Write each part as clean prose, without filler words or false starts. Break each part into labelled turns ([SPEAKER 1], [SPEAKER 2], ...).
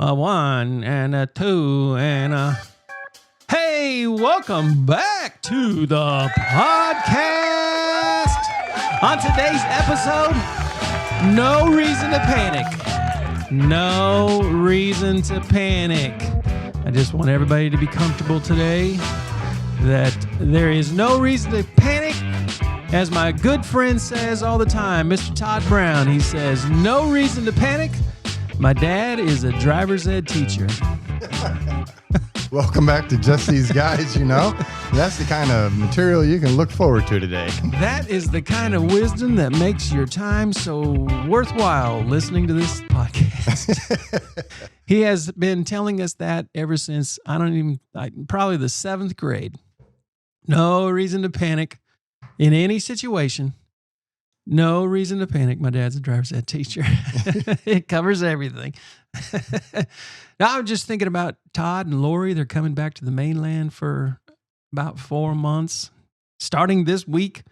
[SPEAKER 1] A 1 and a 2 and a... Hey, welcome back to the podcast. On today's episode, no reason to panic. No reason to panic. I just want everybody to be comfortable today that there is no reason to panic. As my good friend says all the time, Mr. Todd Brown, he says, no reason to panic. My dad is a driver's ed teacher.
[SPEAKER 2] Welcome back to Just These Guys, you know. That's the kind of material you can look forward to today.
[SPEAKER 1] That is the kind of wisdom that makes your time so worthwhile listening to this podcast. He has been telling us that ever since, probably the 7th grade. No reason to panic in any situation. No reason to panic. My dad's a driver's ed teacher. It covers everything. Now I'm just thinking about Todd and Lori. They're coming back to the mainland for about 4 months, starting this week.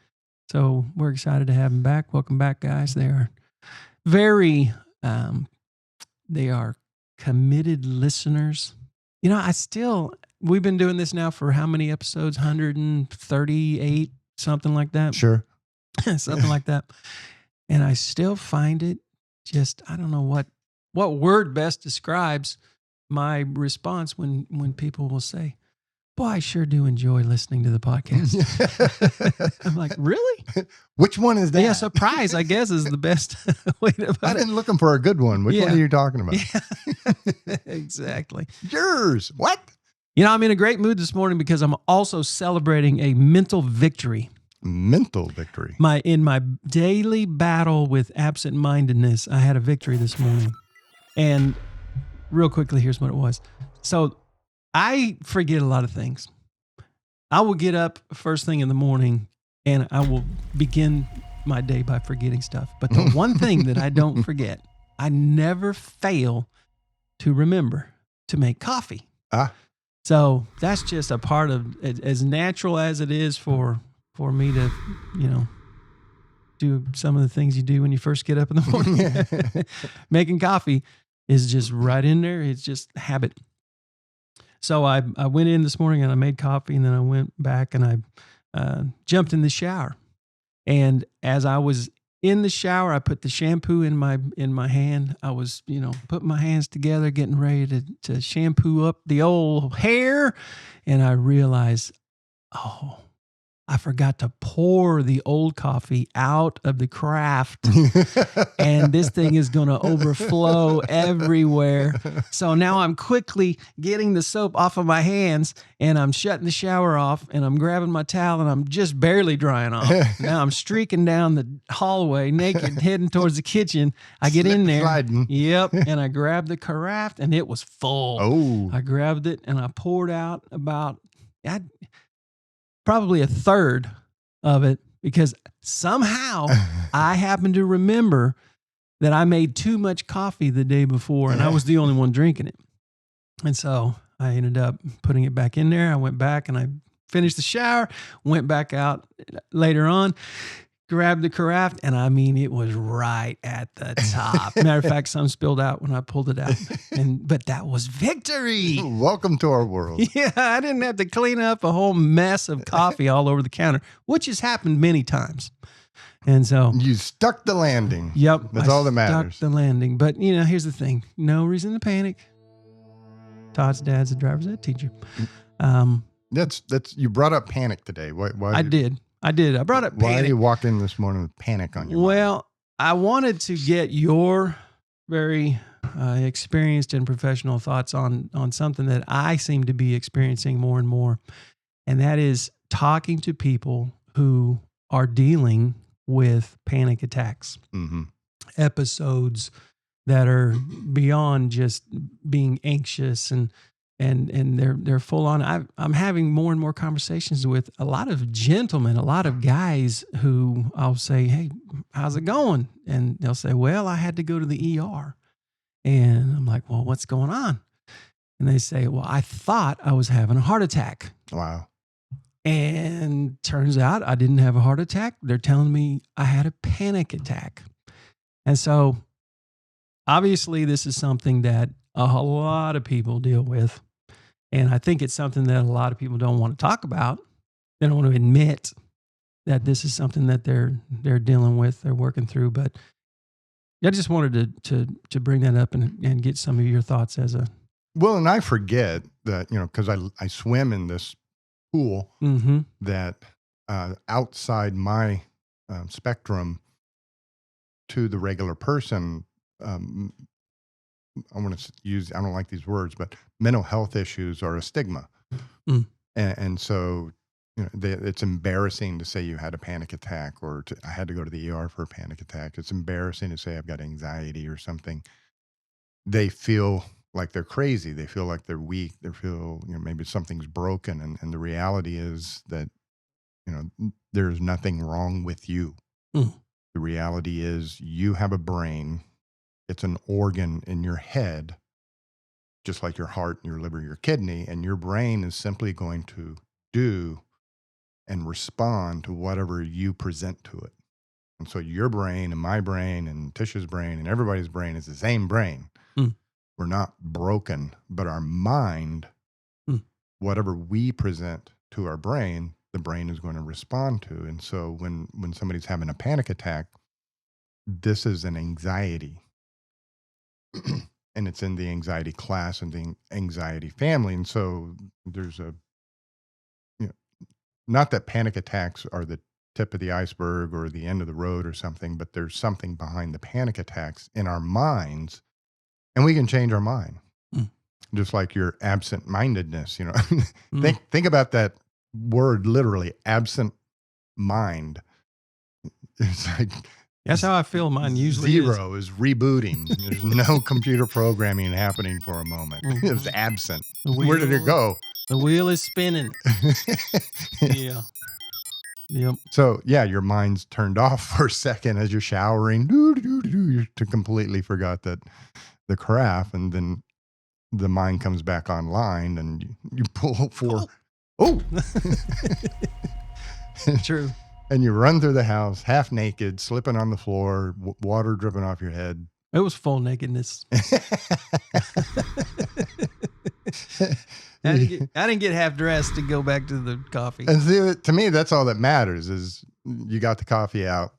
[SPEAKER 1] So we're excited to have them back. Welcome back, guys. They are very, they are committed listeners. You know, we've been doing this now for how many episodes? 138, something like that.
[SPEAKER 2] Sure.
[SPEAKER 1] Something like that. And I still find it just, I don't know what word best describes my response when people will say, boy, I sure do enjoy listening to the podcast. I'm like, really?
[SPEAKER 2] Which one is that?
[SPEAKER 1] Yeah, surprise, I guess, is the best way to put it.
[SPEAKER 2] I've been looking for a good one. Which one are you talking about?
[SPEAKER 1] Yeah. Exactly.
[SPEAKER 2] Yours. What?
[SPEAKER 1] You know, I'm in a great mood this morning because I'm also celebrating a mental victory.
[SPEAKER 2] Mental victory.
[SPEAKER 1] In my daily battle with absent-mindedness, I had a victory this morning. And real quickly, here's what it was. So I forget a lot of things. I will get up first thing in the morning and I will begin my day by forgetting stuff. But the one thing that I don't forget, I never fail to remember to make coffee. So that's just a part of, as natural as it is for me to, do some of the things you do when you first get up in the morning. Making coffee is just right in there. It's just habit. So I went in this morning and I made coffee, and then I went back and I jumped in the shower. And as I was in the shower, I put the shampoo in my hand. I was, putting my hands together, getting ready to shampoo up the old hair. And I realized, I forgot to pour the old coffee out of the craft, and this thing is going to overflow everywhere. So now I'm quickly getting the soap off of my hands, and I'm shutting the shower off, and I'm grabbing my towel, and I'm just barely drying off. Now I'm streaking down the hallway naked, heading towards the kitchen. I get in there.
[SPEAKER 2] Sliding.
[SPEAKER 1] Yep. And I grabbed the carafe, and it was full.
[SPEAKER 2] Oh.
[SPEAKER 1] I grabbed it, and I poured out probably a third of it, because somehow I happened to remember that I made too much coffee the day before, and I was the only one drinking it. And so I ended up putting it back in there. I went back and I finished the shower, went back out later on, grabbed the carafe, and it was right at the top. Matter of fact, some spilled out when I pulled it out. But that was victory.
[SPEAKER 2] Welcome to our world.
[SPEAKER 1] Yeah, I didn't have to clean up a whole mess of coffee all over the counter, which has happened many times. And so
[SPEAKER 2] you stuck the landing.
[SPEAKER 1] Yep.
[SPEAKER 2] That's all that matters.
[SPEAKER 1] Stuck the landing. But, here's the thing. No reason to panic. Todd's dad's a driver's ed teacher.
[SPEAKER 2] That's you brought up panic today. Why
[SPEAKER 1] I did. I brought up panic.
[SPEAKER 2] Why you walked in this morning with panic on your mind?
[SPEAKER 1] Well, I wanted to get your very experienced and professional thoughts on something that I seem to be experiencing more and more. And that is talking to people who are dealing with panic attacks, episodes that are beyond just being anxious and they're full on. I'm having more and more conversations with a lot of gentlemen, a lot of guys who I'll say, hey, how's it going? And they'll say, well, I had to go to the ER. And I'm like, well, what's going on? And they say, well, I thought I was having a heart attack.
[SPEAKER 2] Wow.
[SPEAKER 1] And turns out I didn't have a heart attack. They're telling me I had a panic attack. And so obviously this is something that a lot of people deal with. And I think it's something that a lot of people don't want to talk about. They don't want to admit that this is something that they're dealing with, they're working through. But I just wanted to bring that up and get some of your thoughts as a...
[SPEAKER 2] Well, and I forget that, because I swim in this pool that outside my spectrum to the regular person, I don't like these words, but mental health issues are a stigma. And so, it's embarrassing to say you had a panic attack or I had to go to the ER for a panic attack. It's embarrassing to say I've got anxiety or something. They feel like they're crazy. They feel like they're weak. They feel, maybe something's broken. And the reality is that, there's nothing wrong with you. The reality is you have a brain. It's an organ in your head, just like your heart, your liver, your kidney, and your brain is simply going to do and respond to whatever you present to it. And so your brain and my brain and Tisha's brain and everybody's brain is the same brain. We're not broken, but our mind, whatever we present to our brain, the brain is going to respond to. And so when somebody's having a panic attack, this is an anxiety. And it's in the anxiety class and the anxiety family. And so there's not that panic attacks are the tip of the iceberg or the end of the road or something, but there's something behind the panic attacks in our minds, and we can change our mind. Just like your absent-mindedness, think about that word, literally, absent mind. It's like,
[SPEAKER 1] that's how I feel mine usually
[SPEAKER 2] zero is rebooting. There's no computer programming happening for a moment. It's absent. Where did it go?
[SPEAKER 1] The wheel is spinning. Yeah. Yep.
[SPEAKER 2] So, your mind's turned off for a second as you're showering. You completely forgot that the craft, and then the mind comes back online and you pull for... Oh!
[SPEAKER 1] True.
[SPEAKER 2] And you run through the house, half naked, slipping on the floor, water dripping off your head.
[SPEAKER 1] It was full nakedness. I didn't get half dressed to go back to the coffee.
[SPEAKER 2] And see, to me, that's all that matters is you got the coffee out.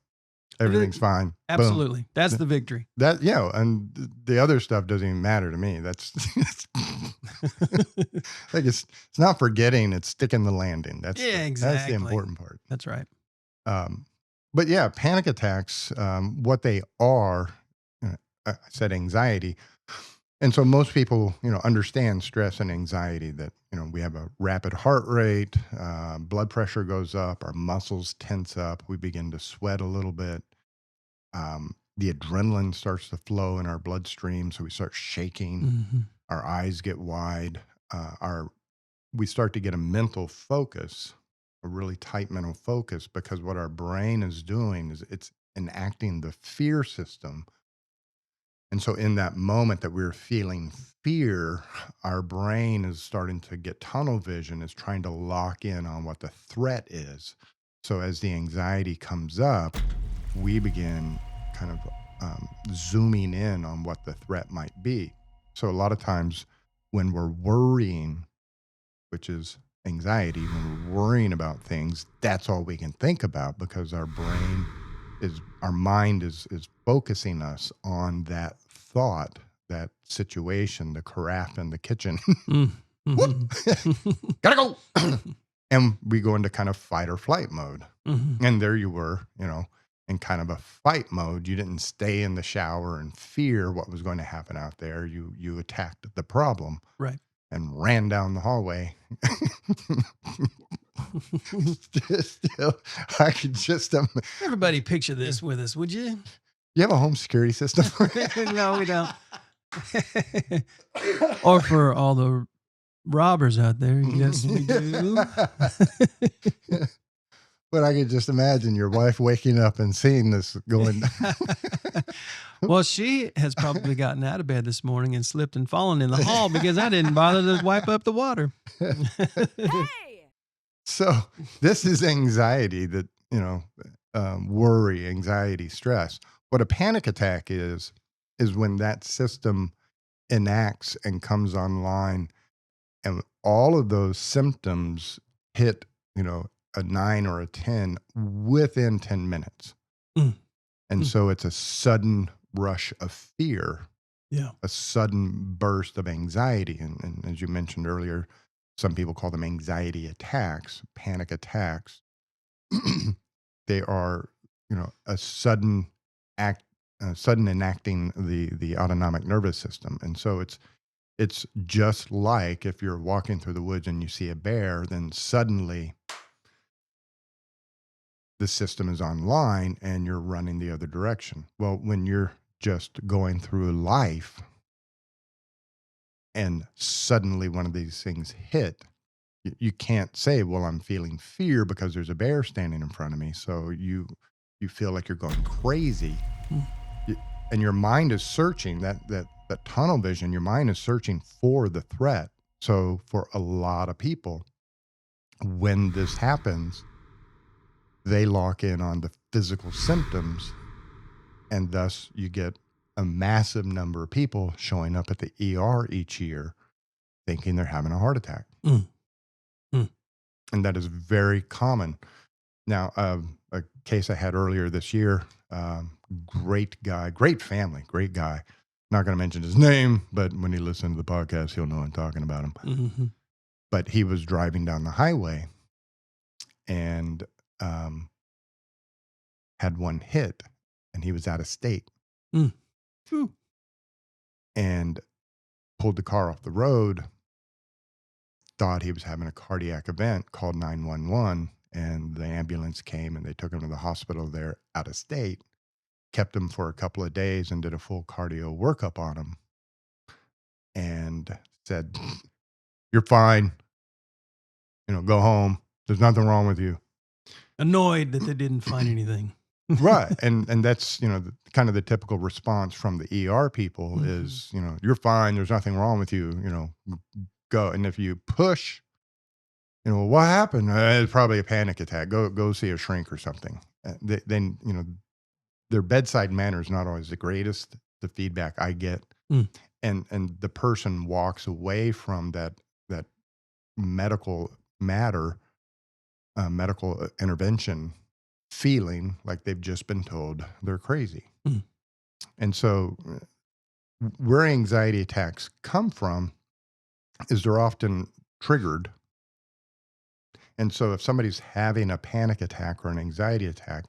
[SPEAKER 2] Everything's fine.
[SPEAKER 1] Absolutely.
[SPEAKER 2] Boom.
[SPEAKER 1] That's the victory.
[SPEAKER 2] And the other stuff doesn't even matter to me. That's like it's not forgetting, it's sticking the landing.
[SPEAKER 1] Exactly.
[SPEAKER 2] That's the important part.
[SPEAKER 1] That's right.
[SPEAKER 2] But panic attacks, what they are, I said anxiety. And so most people, understand stress and anxiety, that, we have a rapid heart rate, blood pressure goes up, our muscles tense up, we begin to sweat a little bit. The adrenaline starts to flow in our bloodstream, so we start shaking, our eyes get wide, we start to get a mental focus, a really tight mental focus, because what our brain is doing is it's enacting the fear system. And so in that moment that we're feeling fear, our brain is starting to get tunnel vision, is trying to lock in on what the threat is. So as the anxiety comes up, we begin kind of zooming in on what the threat might be. So a lot of times when we're worrying, which is anxiety, when we're worrying about things, that's all we can think about, because our mind is focusing us on that thought, that situation, the carafe in the kitchen. Gotta go. And we go into kind of fight or flight mode. And there you were, in kind of a fight mode. You didn't stay in the shower and fear what was going to happen out there. You attacked the problem.
[SPEAKER 1] Right.
[SPEAKER 2] And ran down the hallway. I could just...
[SPEAKER 1] Everybody picture this with us, would you?
[SPEAKER 2] You have a home security system?
[SPEAKER 1] No, we don't. Or for all the robbers out there, yes, we do.
[SPEAKER 2] But I could just imagine your wife waking up and seeing this going...
[SPEAKER 1] Well, she has probably gotten out of bed this morning and slipped and fallen in the hall because I didn't bother to wipe up the water.
[SPEAKER 3] Hey!
[SPEAKER 2] So this is anxiety that, worry, anxiety, stress. What a panic attack is when that system enacts and comes online, and all of those symptoms hit, a 9 or a 10 within 10 minutes.
[SPEAKER 1] Mm.
[SPEAKER 2] And so it's a sudden rush of fear, a sudden burst of anxiety. And as you mentioned earlier, some people call them anxiety attacks, panic attacks. They are, a sudden enacting the autonomic nervous system. And so it's just like if you're walking through the woods and you see a bear, then suddenly the system is online and you're running the other direction. Well, when you're just going through life and suddenly one of these things hit, you can't say, well, I'm feeling fear because there's a bear standing in front of me. So you feel like you're going crazy. And your mind is searching that tunnel vision. Your mind is searching for the threat. So for a lot of people, when this happens, they lock in on the physical symptoms, and thus you get a massive number of people showing up at the ER each year thinking they're having a heart attack. And that is very common. Now, a case I had earlier this year, great guy, great family, great guy. Not going to mention his name, but when he listens to the podcast, he'll know I'm talking about him.
[SPEAKER 1] Mm-hmm.
[SPEAKER 2] But he was driving down the highway and had one hit, and he was out of state. And pulled the car off the road, thought he was having a cardiac event, called 911, and the ambulance came and they took him to the hospital there out of state, kept him for a couple of days and did a full cardio workup on him and said, you're fine, go home. There's nothing wrong with you.
[SPEAKER 1] Annoyed that they didn't find anything.
[SPEAKER 2] Right. And that's, kind of the typical response from the ER people is, you're fine. There's nothing wrong with you, go. And if you push, what happened? It's probably a panic attack. Go see a shrink or something. Then, their bedside manner is not always the greatest, the feedback I get. And the person walks away from that medical matter, medical intervention, feeling like they've just been told they're crazy. And so where anxiety attacks come from is they're often triggered. And so if somebody's having a panic attack or an anxiety attack,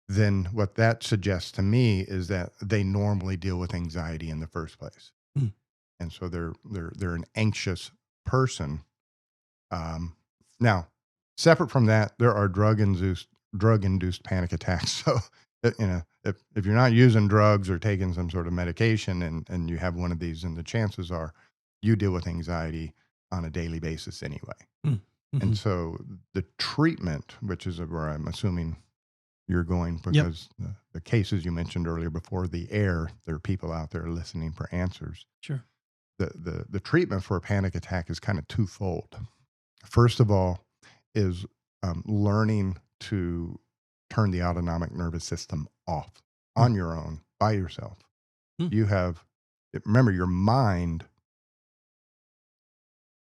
[SPEAKER 2] then what that suggests to me is that they normally deal with anxiety in the first place. And so they're an anxious person. Now, separate from that, there are drug-induced panic attacks. So, if you're not using drugs or taking some sort of medication and you have one of these, then the chances are you deal with anxiety on a daily basis anyway. And so the treatment, which is where I'm assuming you're going, because the cases you mentioned earlier before the air, there are people out there listening for answers.
[SPEAKER 1] Sure.
[SPEAKER 2] The treatment for a panic attack is kind of twofold. First of all is learning to turn the autonomic nervous system off on your own, by yourself. Remember, your mind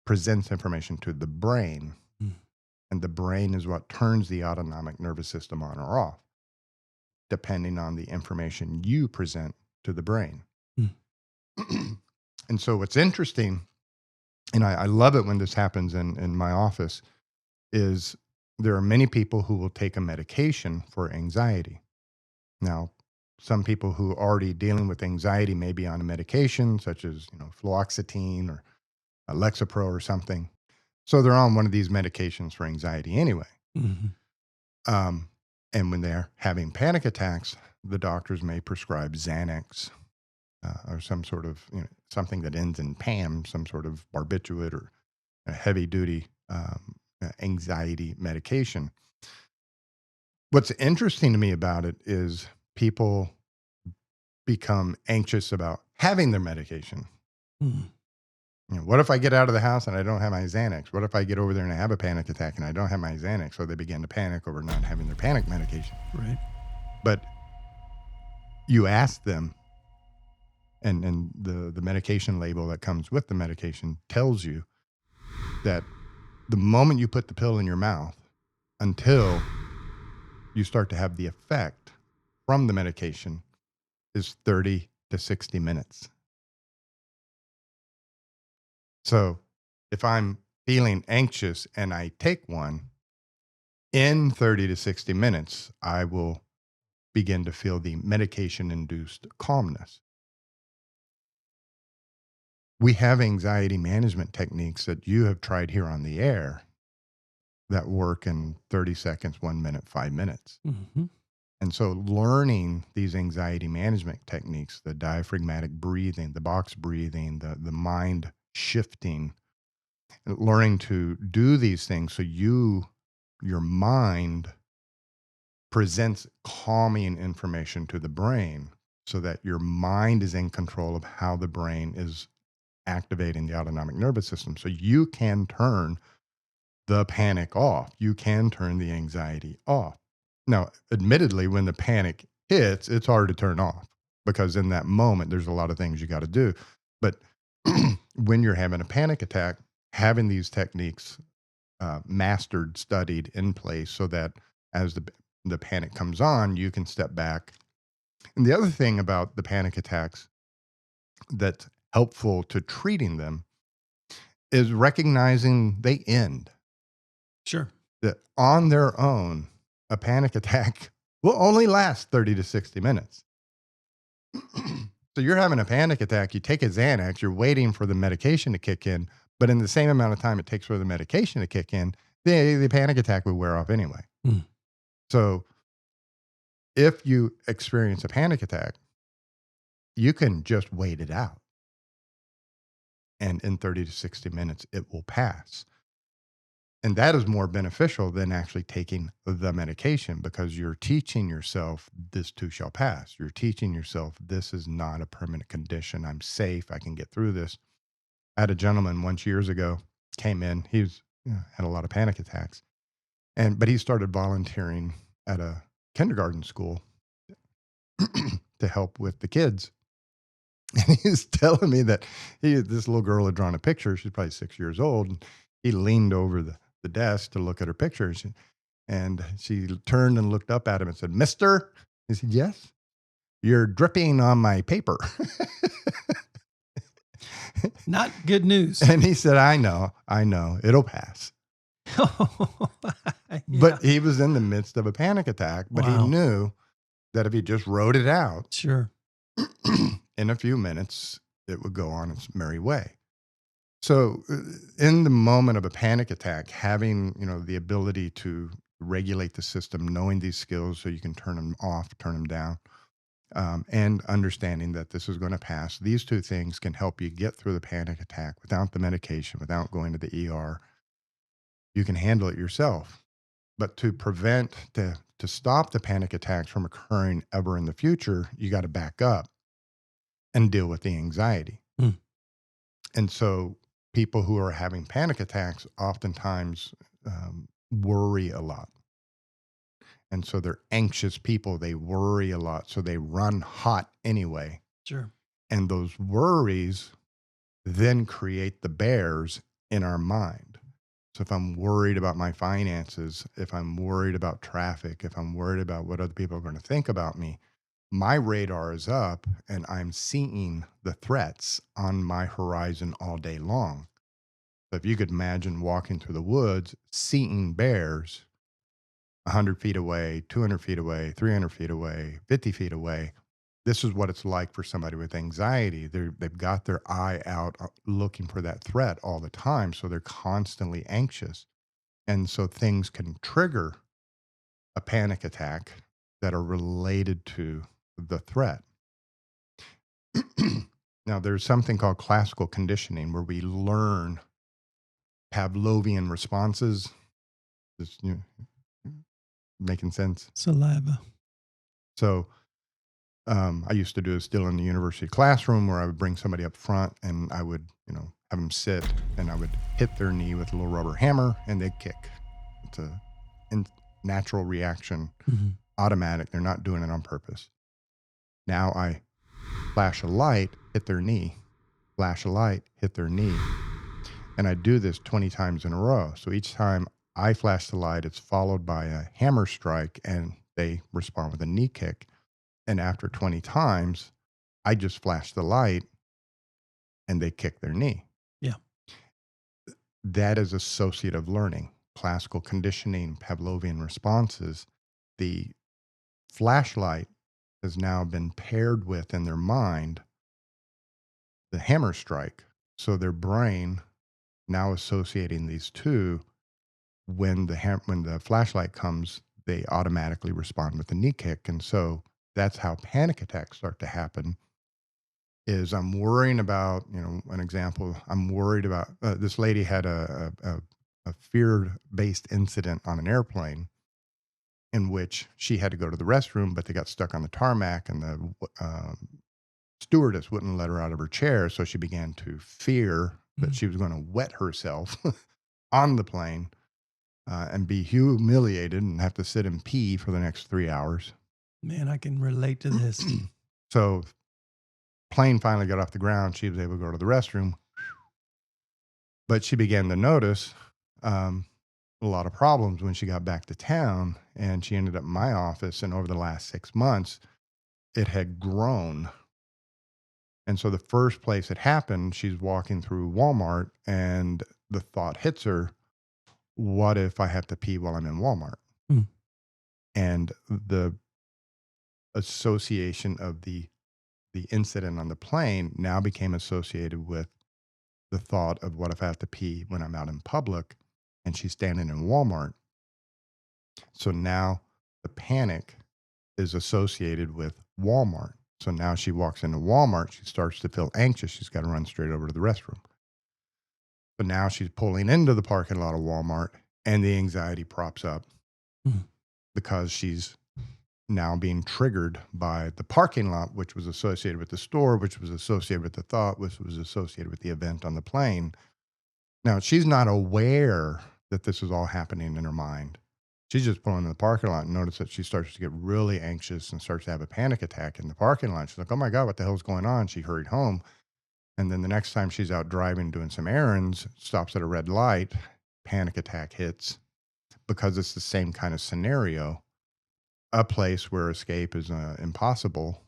[SPEAKER 2] presents information to the brain, and the brain is what turns the autonomic nervous system on or off, depending on the information you present to the brain. And so what's interesting, and I love it when this happens in my office, is there are many people who will take a medication for anxiety. Now, some people who are already dealing with anxiety may be on a medication such as, fluoxetine or Lexapro or something. So they're on one of these medications for anxiety anyway. And when they're having panic attacks, the doctors may prescribe Xanax or some sort of, something that ends in PAM, some sort of barbiturate or a heavy duty anxiety medication. What's interesting to me about it is people become anxious about having their medication. What if I get out of the house and I don't have my Xanax? What if I get over there and I have a panic attack and I don't have my Xanax? So they begin to panic over not having their panic medication.
[SPEAKER 1] Right.
[SPEAKER 2] But you ask them, And the medication label that comes with the medication tells you that the moment you put the pill in your mouth until you start to have the effect from the medication is 30 to 60 minutes. So if I'm feeling anxious and I take one, in 30 to 60 minutes, I will begin to feel the medication-induced calmness. We have anxiety management techniques that you have tried here on the air that work in 30 seconds, 1 minute, 5 minutes.
[SPEAKER 1] Mm-hmm.
[SPEAKER 2] And so learning these anxiety management techniques, the diaphragmatic breathing, the box breathing, the mind shifting, learning to do these things so your mind presents calming information to the brain so that your mind is in control of how the brain is activating the autonomic nervous system. So you can turn the panic off. You can turn the anxiety off. Now, admittedly, when the panic hits, it's hard to turn off because in that moment, there's a lot of things you got to do. But when you're having a panic attack, having these techniques mastered, studied, in place so that as the panic comes on, you can step back. And the other thing about the panic attacks that's helpful to treating them is recognizing they end.
[SPEAKER 1] Sure.
[SPEAKER 2] That on their own, a panic attack will only last 30 to 60 minutes. So you're having a panic attack, you take a Xanax, you're waiting for the medication to kick in, but in the same amount of time it takes for the medication to kick in, the panic attack will wear off anyway. Mm. So if you experience a panic attack, you can just wait it out. And in 30 to 60 minutes, it will pass. And that is more beneficial than actually taking the medication because you're teaching yourself this too shall pass. You're teaching yourself this is not a permanent condition. I'm safe. I can get through this. I had a gentleman once years ago came in. He had a lot of panic attacks, but he started volunteering at a kindergarten school to help with the kids. And he was telling me that this little girl had drawn a picture. She's probably 6 years old. And he leaned over the desk to look at her picture. And she turned and looked up at him and said, "Mister?" He said, "Yes." "You're dripping on my paper."
[SPEAKER 1] Not good news.
[SPEAKER 2] And he said, I know, it'll pass.
[SPEAKER 1] Yeah.
[SPEAKER 2] But he was in the midst of a panic attack, but he knew that if he just wrote it out,
[SPEAKER 1] sure,
[SPEAKER 2] in a few minutes, it would go on its merry way. So in the moment of a panic attack, having, the ability to regulate the system, knowing these skills so you can turn them off, turn them down, and understanding that this is going to pass, these two things can help you get through the panic attack without the medication, without going to the ER. You can handle it yourself. But to to stop the panic attacks from occurring ever in the future, you got to back up and deal with the anxiety. Mm. And so people who are having panic attacks oftentimes worry a lot. And so they're anxious people. They worry a lot. So they run hot anyway.
[SPEAKER 1] Sure.
[SPEAKER 2] And those worries then create the bears in our mind. So if I'm worried about my finances, if I'm worried about traffic, if I'm worried about what other people are going to think about me, my radar is up and I'm seeing the threats on my horizon all day long. So if you could imagine walking through the woods, seeing bears 100 feet away, 200 feet away, 300 feet away, 50 feet away, this is what it's like for somebody with anxiety. They've got their eye out looking for that threat all the time. So they're constantly anxious. And so things can trigger a panic attack that are related to the threat. Now, there's something called classical conditioning where we learn Pavlovian responses. This, making sense?
[SPEAKER 1] Saliva.
[SPEAKER 2] So I used to do it still in the university classroom where I would bring somebody up front and I would, have them sit and I would hit their knee with a little rubber hammer and they'd kick. It's a natural reaction, automatic. They're not doing it on purpose. Now I flash a light, hit their knee, flash a light, hit their knee. And I do this 20 times in a row. So each time I flash the light, it's followed by a hammer strike, and they respond with a knee kick. And after 20 times, I just flash the light and they kick their knee.
[SPEAKER 1] Yeah.
[SPEAKER 2] That is associative learning, classical conditioning, Pavlovian responses. The flashlight has now been paired with, in their mind, the hammer strike. So their brain now associating these two, when the flashlight comes, they automatically respond with the knee kick. And so that's how panic attacks start to happen. Is I'm worrying about, an example, I'm worried about, this lady had a fear-based incident on an airplane in which she had to go to the restroom, but they got stuck on the tarmac, and the stewardess wouldn't let her out of her chair. So she began to fear that she was going to wet herself on the plane and be humiliated and have to sit and pee for the next 3 hours.
[SPEAKER 1] Man, I can relate to this.
[SPEAKER 2] So plane finally got off the ground. She was able to go to the restroom, but she began to notice a lot of problems when she got back to town, and she ended up in my office. And over the last 6 months, it had grown. And so the first place it happened, she's walking through Walmart, and the thought hits her, what if I have to pee while I'm in Walmart? And the association of the incident on the plane now became associated with the thought of, what if I have to pee when I'm out in public? And she's standing in Walmart. So now the panic is associated with Walmart. So now she walks into Walmart, she starts to feel anxious. She's got to run straight over to the restroom. But now she's pulling into the parking lot of Walmart, and the anxiety props up because she's now being triggered by the parking lot, which was associated with the store, which was associated with the thought, which was associated with the event on the plane. Now, she's not aware that this is all happening in her mind. She's just pulling in the parking lot and notices that she starts to get really anxious and starts to have a panic attack in the parking lot. She's like, oh my God, what the hell's going on? She hurried home. And then the next time she's out driving, doing some errands, stops at a red light, panic attack hits, because it's the same kind of scenario. A place where escape is impossible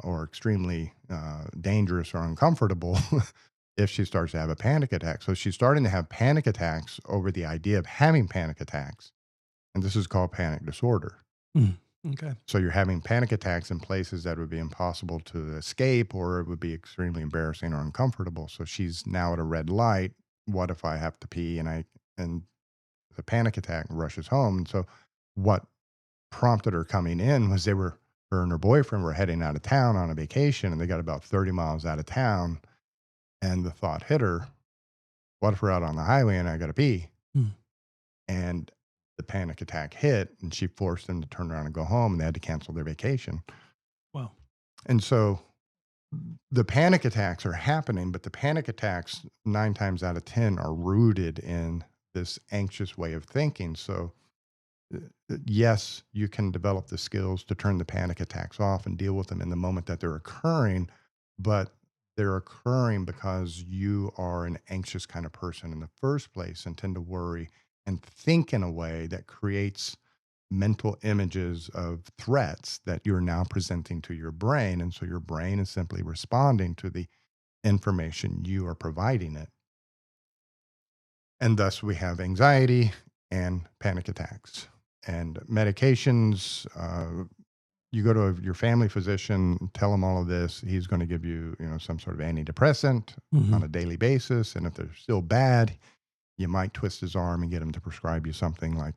[SPEAKER 2] or extremely dangerous or uncomfortable if she starts to have a panic attack. So she's starting to have panic attacks over the idea of having panic attacks. And this is called panic disorder.
[SPEAKER 1] Okay.
[SPEAKER 2] So you're having panic attacks in places that would be impossible to escape, or it would be extremely embarrassing or uncomfortable. So she's now at a red light. What if I have to pee? And the panic attack rushes home. And so what prompted her coming in was her and her boyfriend were heading out of town on a vacation, and they got about 30 miles out of town. And the thought hit her, what if we're out on the highway and I got to pee? And the panic attack hit, and she forced them to turn around and go home, and they had to cancel their vacation.
[SPEAKER 1] Wow.
[SPEAKER 2] And so the panic attacks are happening, but the panic attacks 9 times out of 10 are rooted in this anxious way of thinking. So yes, you can develop the skills to turn the panic attacks off and deal with them in the moment that they're occurring, but they're occurring because you are an anxious kind of person in the first place and tend to worry and think in a way that creates mental images of threats that you're now presenting to your brain. And so your brain is simply responding to the information you are providing it. And thus we have anxiety and panic attacks. And medications, you go to your family physician, tell him all of this. He's going to give you, some sort of antidepressant on a daily basis. And if they're still bad, you might twist his arm and get him to prescribe you something like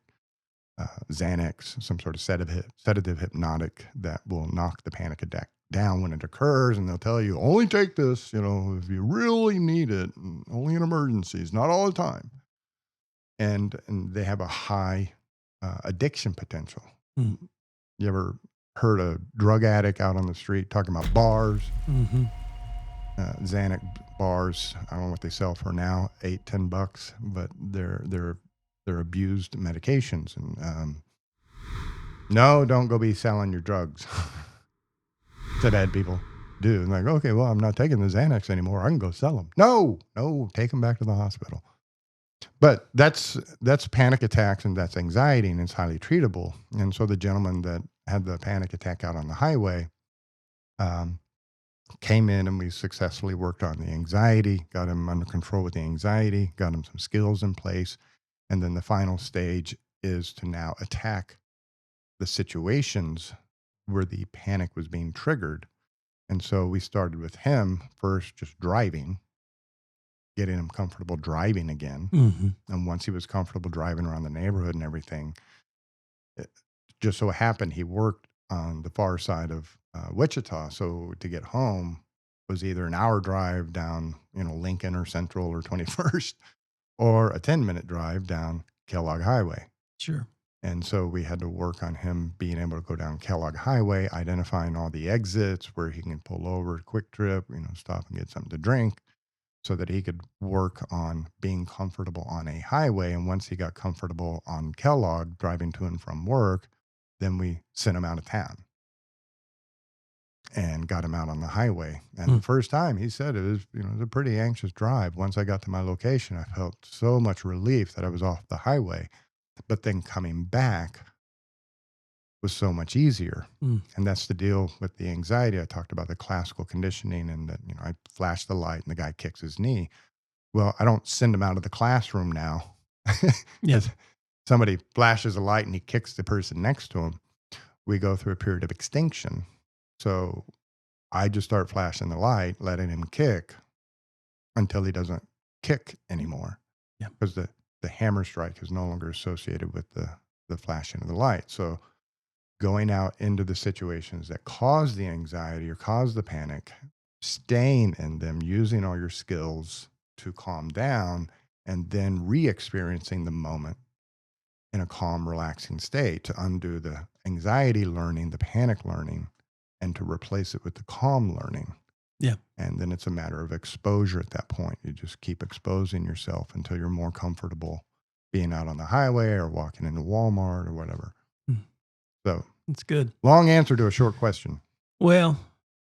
[SPEAKER 2] Xanax, some sort of sedative hypnotic that will knock the panic attack down when it occurs. And they'll tell you, only take this, if you really need it, only in emergencies, not all the time. And they have a high addiction potential. You ever heard a drug addict out on the street talking about bars? Xanax bars, I don't know what they sell for now, $8-10, but they're abused medications. And no, don't go be selling your drugs. that I had people do. Like, okay, well, I'm not taking the Xanax anymore. I can go sell them. No, take them back to the hospital. But that's panic attacks and that's anxiety, and it's highly treatable. And so the gentleman that had the panic attack out on the highway came in, and we successfully worked on the anxiety, got him under control with the anxiety, got him some skills in place. And then the final stage is to now attack the situations where the panic was being triggered. And so we started with him first, just driving, getting him comfortable driving again.
[SPEAKER 1] Mm-hmm.
[SPEAKER 2] And once he was comfortable driving around the neighborhood and everything, it just so happened he worked on the far side of Wichita. So to get home was either an hour drive down, Lincoln or Central or 21st, or a 10-minute drive down Kellogg Highway.
[SPEAKER 1] Sure.
[SPEAKER 2] And so we had to work on him being able to go down Kellogg Highway, identifying all the exits where he can pull over, quick trip, stop and get something to drink, so that he could work on being comfortable on a highway. And once he got comfortable on Kellogg, driving to and from work, then we sent him out of town and got him out on the highway. And the first time, he said it was, it was a pretty anxious drive. Once I got to my location, I felt so much relief that I was off the highway. But then coming back was so much easier. And that's the deal with the anxiety. I talked about the classical conditioning, and that, I flash the light and the guy kicks his knee. Well, I don't send him out of the classroom now.
[SPEAKER 1] Yes.
[SPEAKER 2] Somebody flashes a light and he kicks the person next to him. We go through a period of extinction. So I just start flashing the light, letting him kick until he doesn't kick anymore.
[SPEAKER 1] Yeah.
[SPEAKER 2] Because the hammer strike is no longer associated with the flashing of the light. So going out into the situations that cause the anxiety or cause the panic, staying in them, using all your skills to calm down, and then re-experiencing the moment in a calm, relaxing state to undo the anxiety learning, the panic learning, and to replace it with the calm learning.
[SPEAKER 1] Yeah.
[SPEAKER 2] And then it's a matter of exposure at that point. You just keep exposing yourself until you're more comfortable being out on the highway or walking into Walmart or whatever. So
[SPEAKER 1] it's good.
[SPEAKER 2] Long answer to a short question.
[SPEAKER 1] Well,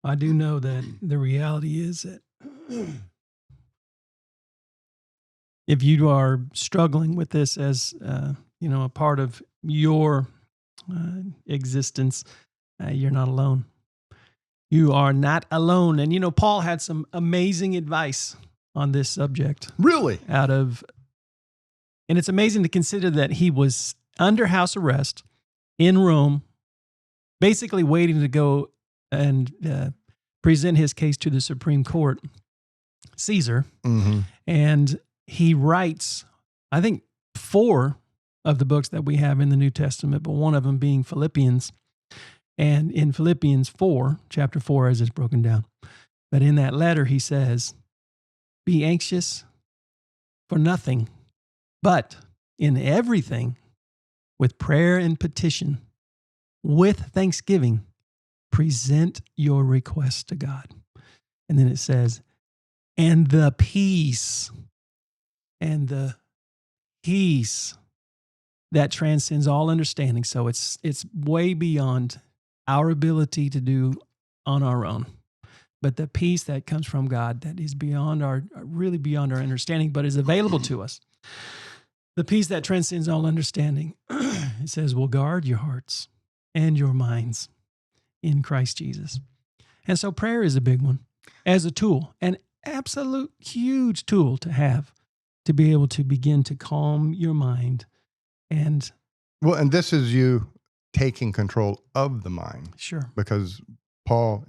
[SPEAKER 1] I do know that the reality is that if you are struggling with this as, a part of your existence, you're not alone. You are not alone. And, Paul had some amazing advice on this subject.
[SPEAKER 2] Really?
[SPEAKER 1] And it's amazing to consider that he was under house arrest in Rome, basically waiting to go and present his case to the Supreme Court, Caesar.
[SPEAKER 2] Mm-hmm.
[SPEAKER 1] And he writes, I think, 4 of the books that we have in the New Testament, but one of them being Philippians. And in Philippians 4, chapter 4, as it's broken down, but in that letter, he says, be anxious for nothing, but in everything, with prayer and petition, with thanksgiving, present your requests to God. And then it says, and the peace that transcends all understanding. So it's way beyond our ability to do on our own. But the peace that comes from God that is really beyond our understanding, but is available to us. The peace that transcends all understanding, it says, will guard your hearts and your minds in Christ Jesus. And so prayer is a big one as a tool, an absolute huge tool to have to be able to begin to calm your mind. And
[SPEAKER 2] this is you taking control of the mind.
[SPEAKER 1] Sure.
[SPEAKER 2] Because Paul,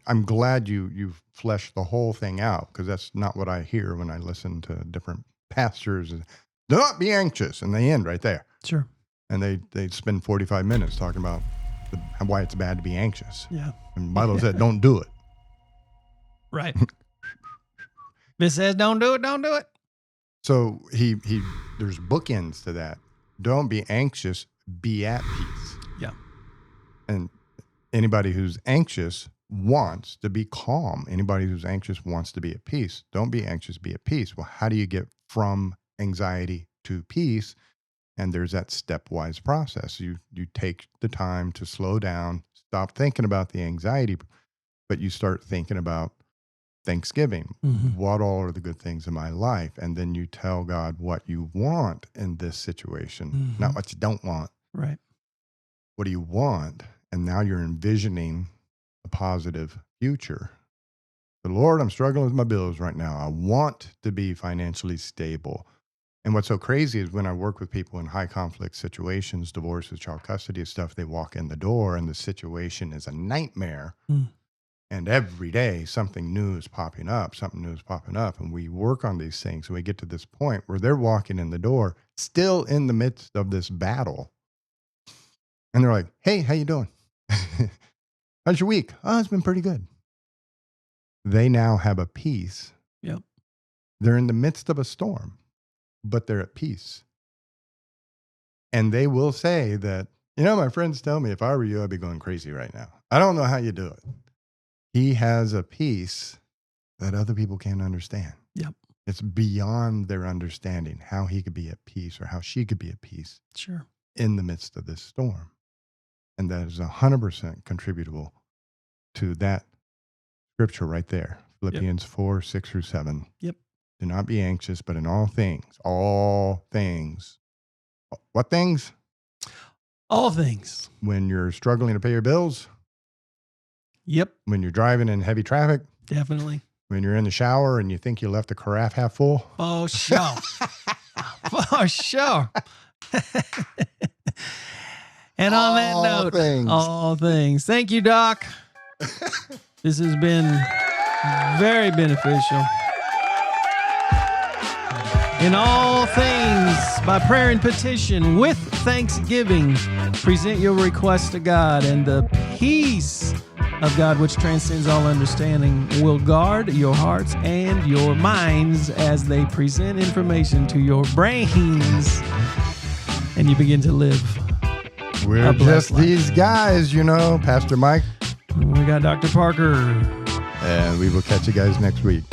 [SPEAKER 2] I'm glad you've fleshed the whole thing out, because that's not what I hear when I listen to different pastors. Do not be anxious, and they end right there.
[SPEAKER 1] Sure.
[SPEAKER 2] And they spend 45 minutes talking about why it's bad to be anxious.
[SPEAKER 1] Yeah.
[SPEAKER 2] And the Bible said, don't do it.
[SPEAKER 1] Right. If it says don't do it, don't do it.
[SPEAKER 2] So there's bookends to that. Don't be anxious, be at peace.
[SPEAKER 1] Yeah.
[SPEAKER 2] And anybody who's anxious wants to be calm. Anybody who's anxious wants to be at peace. Don't be anxious, be at peace. Well, how do you get from anxiety to peace? And there's that stepwise process. You take the time to slow down, stop thinking about the anxiety, but you start thinking about Thanksgiving. What all are the good things in my life? And then you tell God what you want in this situation, not what you don't want.
[SPEAKER 1] Right.
[SPEAKER 2] What do you want? And now you're envisioning a positive future. The Lord, I'm struggling with my bills right now. I want to be financially stable. And what's so crazy is when I work with people in high conflict situations, divorces, child custody stuff, they walk in the door and the situation is a nightmare. And every day something new is popping up, And we work on these things and we get to this point where they're walking in the door, still in the midst of this battle. And they're like, hey, how you doing? How's your week? Oh, it's been pretty good. They now have a peace.
[SPEAKER 1] Yep.
[SPEAKER 2] They're in the midst of a storm, but they're at peace. And they will say that, my friends tell me if I were you, I'd be going crazy right now. I don't know how you do it. He has a peace that other people can't understand.
[SPEAKER 1] Yep.
[SPEAKER 2] It's beyond their understanding how he could be at peace or how she could be at peace.
[SPEAKER 1] Sure.
[SPEAKER 2] In the midst of this storm. And that is 100% contributable to that scripture right there. Philippians 4, 6 through 7.
[SPEAKER 1] Yep.
[SPEAKER 2] Do not be anxious, but in all things. What things?
[SPEAKER 1] All things.
[SPEAKER 2] When you're struggling to pay your bills.
[SPEAKER 1] Yep.
[SPEAKER 2] When you're driving in heavy traffic.
[SPEAKER 1] Definitely.
[SPEAKER 2] When you're in the shower and you think you left the carafe half full.
[SPEAKER 1] Oh, sure. For sure. And on that note, all things. Thank you, Doc. This has been very beneficial. In all things, by prayer and petition, with thanksgiving, present your request to God, and the peace of God, which transcends all understanding, will guard your hearts and your minds as they present information to your brains, and you begin to live.
[SPEAKER 2] We're just these guys, Pastor Mike.
[SPEAKER 1] We got Dr. Parker.
[SPEAKER 2] And we will catch you guys next week.